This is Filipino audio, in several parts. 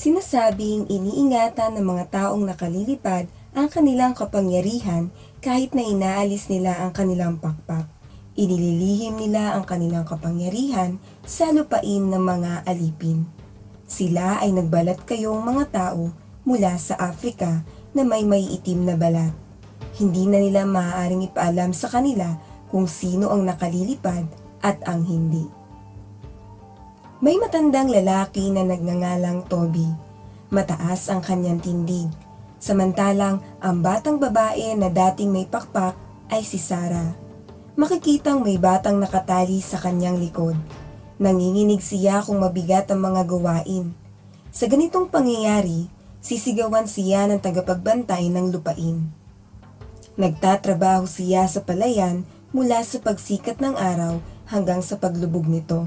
Sinasabing iniingatan ng mga taong nakalilipad ang kanilang kapangyarihan kahit na inaalis nila ang kanilang pakpak. Inililihim nila ang kanilang kapangyarihan sa lupain ng mga alipin. Sila ay nagbalat kayong mga tao mula sa Afrika na may itim na balat. Hindi na nila maaaring ipaalam sa kanila kung sino ang nakalilipad at ang hindi. May matandang lalaki na nagngangalang Toby. Mataas ang kanyang tindig. Samantalang ang batang babae na dating may pakpak ay si Sarah. Makikitang may batang nakatali sa kanyang likod. Nanginginig siya kung mabigat ang mga gawain. Sa ganitong pangyayari, sisigawan siya ng tagapagbantay ng lupain. Nagtatrabaho siya sa palayan mula sa pagsikat ng araw hanggang sa paglubog nito.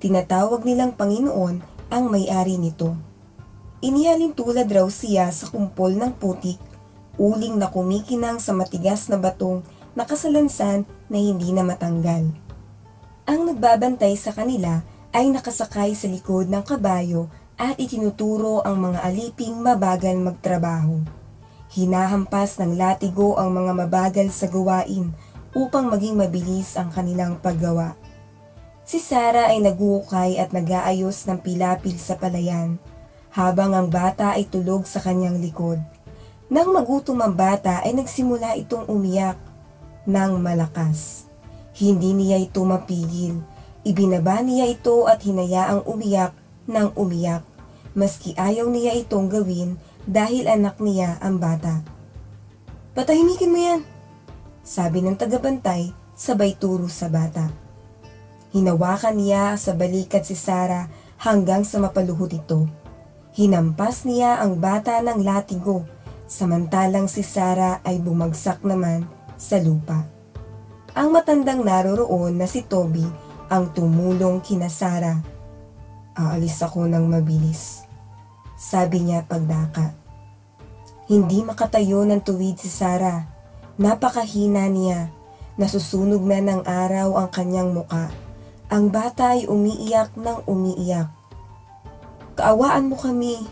Tinatawag nilang Panginoon ang may-ari nito. Inihalin tulad raw siya sa kumpol ng putik, uling na kumikinang sa matigas na batong nakasalansan na hindi na matanggal. Ang nagbabantay sa kanila ay nakasakay sa likod ng kabayo at itinuturo ang mga aliping mabagal magtrabaho. Hinahampas ng latigo ang mga mabagal sa gawain upang maging mabilis ang kanilang paggawa. Si Sarah ay naguhukay at nag-aayos ng pilapil sa palayan, habang ang bata ay tulog sa kanyang likod. Nang magutom ang bata ay nagsimula itong umiyak ng malakas. Hindi niya ito mapigil. Ibinaba niya ito at hinayaang umiyak ng umiyak, maski ayaw niya itong gawin dahil anak niya ang bata. "Patahimikin mo yan," sabi ng tagabantay sabay turo sa bata. Hinawakan niya sa balikat si Sarah hanggang sa mapaluhod ito. Hinampas niya ang bata ng latigo, samantalang si Sarah ay bumagsak naman sa lupa. Ang matandang naroroon na si Toby ang tumulong kina Sarah. "Aalis ako ng mabilis," sabi niya pagdaka. Hindi makatayo ng tuwid si Sarah. Napakahina niya. Nasusunog na ng araw ang kanyang muka. Ang bata ay umiiyak ng umiiyak. "Kaawaan mo kami!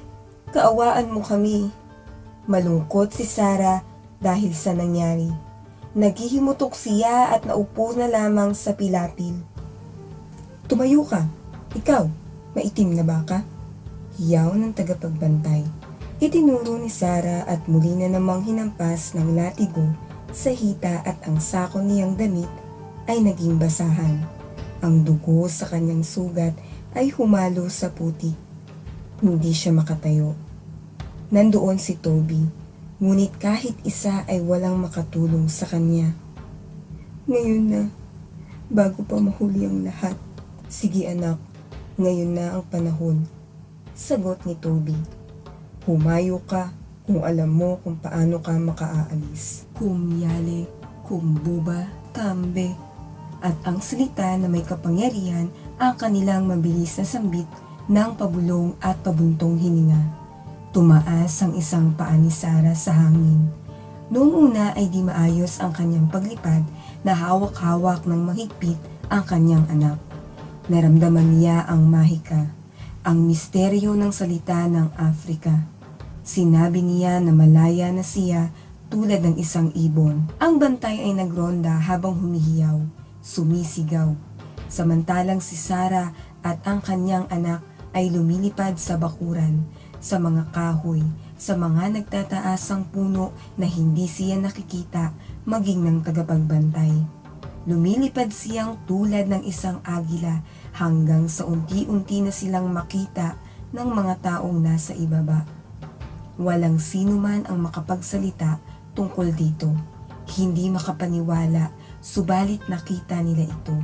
Kaawaan mo kami!" Malungkot si Sarah dahil sa nangyari. Naghihimutok siya at naupo na lamang sa pilapil. "Tumayo ka! Ikaw, maitim na baka?" Hiyaw ng tagapagbantay. Itinuro ni Sarah at muli na namang hinampas ng latigo sa hita at ang sako niyang damit ay naging basahan. Ang dugo sa kanyang sugat ay humalo sa putik. Hindi siya makatayo. Nandoon si Toby, ngunit kahit isa ay walang makatulong sa kanya. "Ngayon na, bago pa mahuli ang lahat." "Sige anak, ngayon na ang panahon," sagot ni Toby. "Humayo ka kung alam mo kung paano ka makaaalis." Kumyale, kumbuba, tambe. At ang salita na may kapangyarihan ang kanilang mabilis na sambit ng pabulong at pabuntong hininga. Tumaas ang isang paa ni Sarah sa hangin. Noong una ay di maayos ang kanyang paglipad na hawak-hawak ng mahigpit ang kanyang anak. Naramdaman niya ang mahika, ang misteryo ng salita ng Afrika. Sinabi niya na malaya na siya tulad ng isang ibon. Ang bantay ay nagronda habang humihiyaw, sumisigaw, samantalang si Sarah at ang kanyang anak ay lumilipad sa bakuran, sa mga kahoy, sa mga nagtataasang puno na hindi siya nakikita maging ng tagapagbantay. Lumilipad siyang tulad ng isang agila hanggang sa unti-unti na silang makita ng mga taong nasa ibaba. Walang sino man ang makapagsalita tungkol dito. Hindi makapaniwala, subalit nakita nila ito.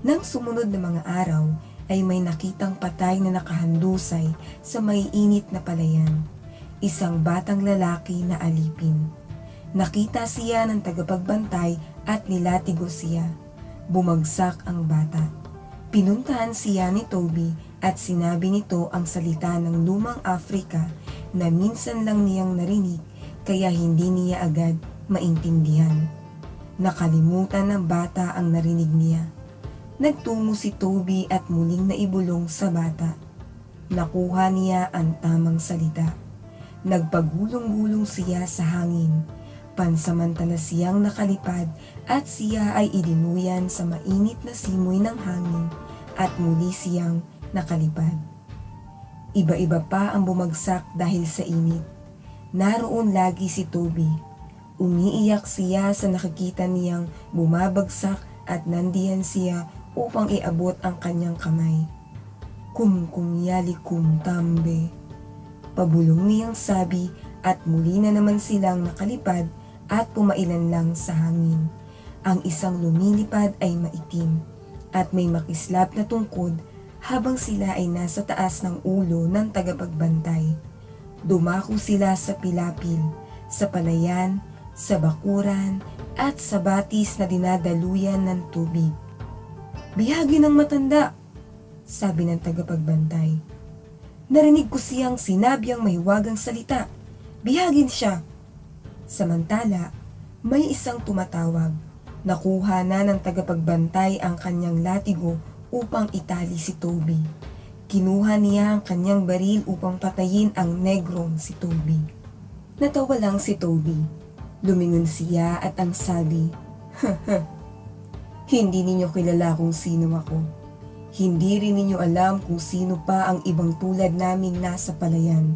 Nang sumunod na mga araw, ay may nakitang patay na nakahandusay sa may init na palayan. Isang batang lalaki na alipin. Nakita siya ng tagapagbantay at nilatigo siya. Bumagsak ang bata. Pinuntahan siya ni Toby at sinabi nito ang salita ng lumang Afrika na minsan lang niyang narinig kaya hindi niya agad maintindihan. Nakalimutan ng bata ang narinig niya. Nagtungo si Toby at muling naibulong sa bata. Nakuha niya ang tamang salita. Nagpagulong-gulong siya sa hangin. Pansamantala siyang nakalipad at siya ay ilinuyan sa mainit na simoy ng hangin at muli siyang nakalipad. Iba-iba pa ang bumagsak dahil sa init. Naroon lagi si Toby. Umiiyak siya sa nakikita niyang bumabagsak at nandiyan siya upang iabot ang kanyang kamay. Kum yali kum tambe. Pabulong niyang sabi at muli na naman silang nakalipad at pumailan lang sa hangin. Ang isang lumilipad ay maitim at may makislap na tungkod habang sila ay nasa taas ng ulo ng tagapagbantay. Dumako sila sa pilapil, sa palayan, sa bakuran at sa batis na dinadaluyan ng tubig. "Bihagi ng matanda," sabi ng tagapagbantay. Narinig ko siyang sinabi ang mahiwagang salita. "Bihagin siya." Samantala, may isang tumatawag. Nakuha na ng tagapagbantay ang kanyang latigo upang itali si Toby. Kinuha niya ang kanyang baril upang patayin ang negrong si Toby. Natawa lang si Toby. Lumingon siya at ang sabi, "Hindi ninyo kilala kung sino ako. Hindi rin ninyo alam kung sino pa ang ibang tulad naming nasa palayan."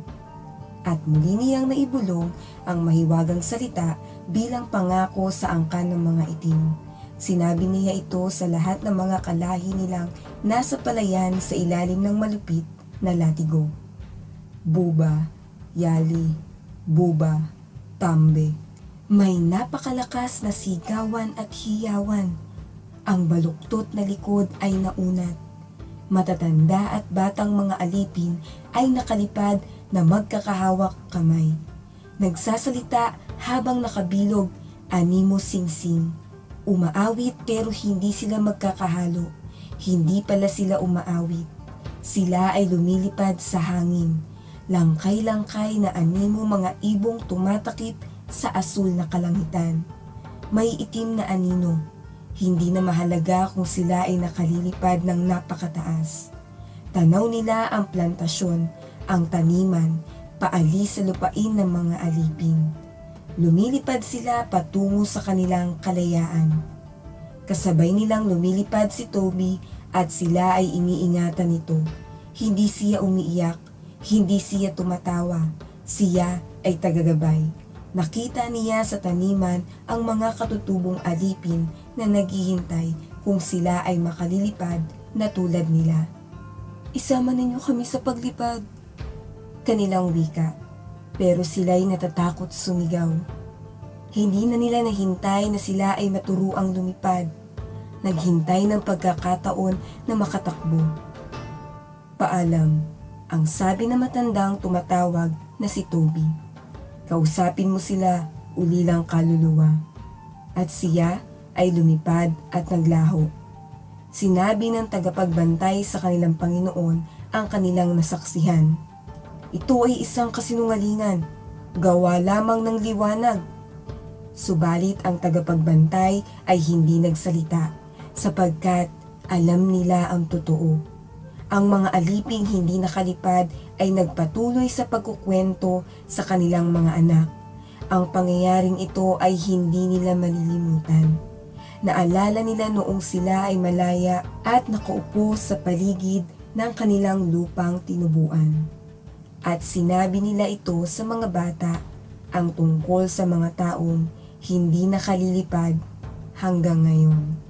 At muli niyang naibulong ang mahiwagang salita bilang pangako sa angkan ng mga itim. Sinabi niya ito sa lahat ng mga kalahi nilang nasa palayan sa ilalim ng malupit na latigo. Buba, yali, buba, tambe. May napakalakas na sigawan at hiyawan. Ang baluktot na likod ay naunat. Matatanda at batang mga alipin ay nakalipad na magkakahawak kamay. Nagsasalita habang nakabilog, animo singsing. Umaawit pero hindi sila magkakahalo. Hindi pala sila umaawit. Sila ay lumilipad sa hangin. Langkay-langkay na animo mga ibong tumatakip sa asul na kalangitan. May itim na anino. Hindi na mahalaga kung sila ay nakalilipad ng napakataas. Tanaw nila ang plantasyon, ang taniman, paalis sa lupain ng mga alipin. Lumilipad sila patungo sa kanilang kalayaan. Kasabay nilang lumilipad si Toby at sila ay iniingatan nito. Hindi siya umiiyak, hindi siya tumatawa, siya ay tagagabay. Nakita niya sa taniman ang mga katutubong alipin na naghihintay kung sila ay makalilipad na tulad nila. "Isama ninyo kami sa paglipad," kanilang wika, pero sila'y natatakot sumigaw. Hindi na nila nahintay na sila ay maturuang lumipad. Naghintay ng pagkakataon na makatakbo. "Paalam," ang sabi na matandang tumatawag na si Toby. "Kausapin mo sila, ulilang kaluluwa." At siya ay lumipad at naglaho. Sinabi ng tagapagbantay sa kanilang Panginoon ang kanilang nasaksihan. "Ito ay isang kasinungalingan, gawa lamang ng liwanag." Subalit ang tagapagbantay ay hindi nagsalita sapagkat alam nila ang totoo. Ang mga aliping hindi nakalipad ay nagpatuloy sa pagkukwento sa kanilang mga anak. Ang pangyayaring ito ay hindi nila malilimutan. Naalala nila noong sila ay malaya at nakaupo sa paligid ng kanilang lupang tinubuan. At sinabi nila ito sa mga bata, ang tungkol sa mga taong hindi nakalilipad hanggang ngayon.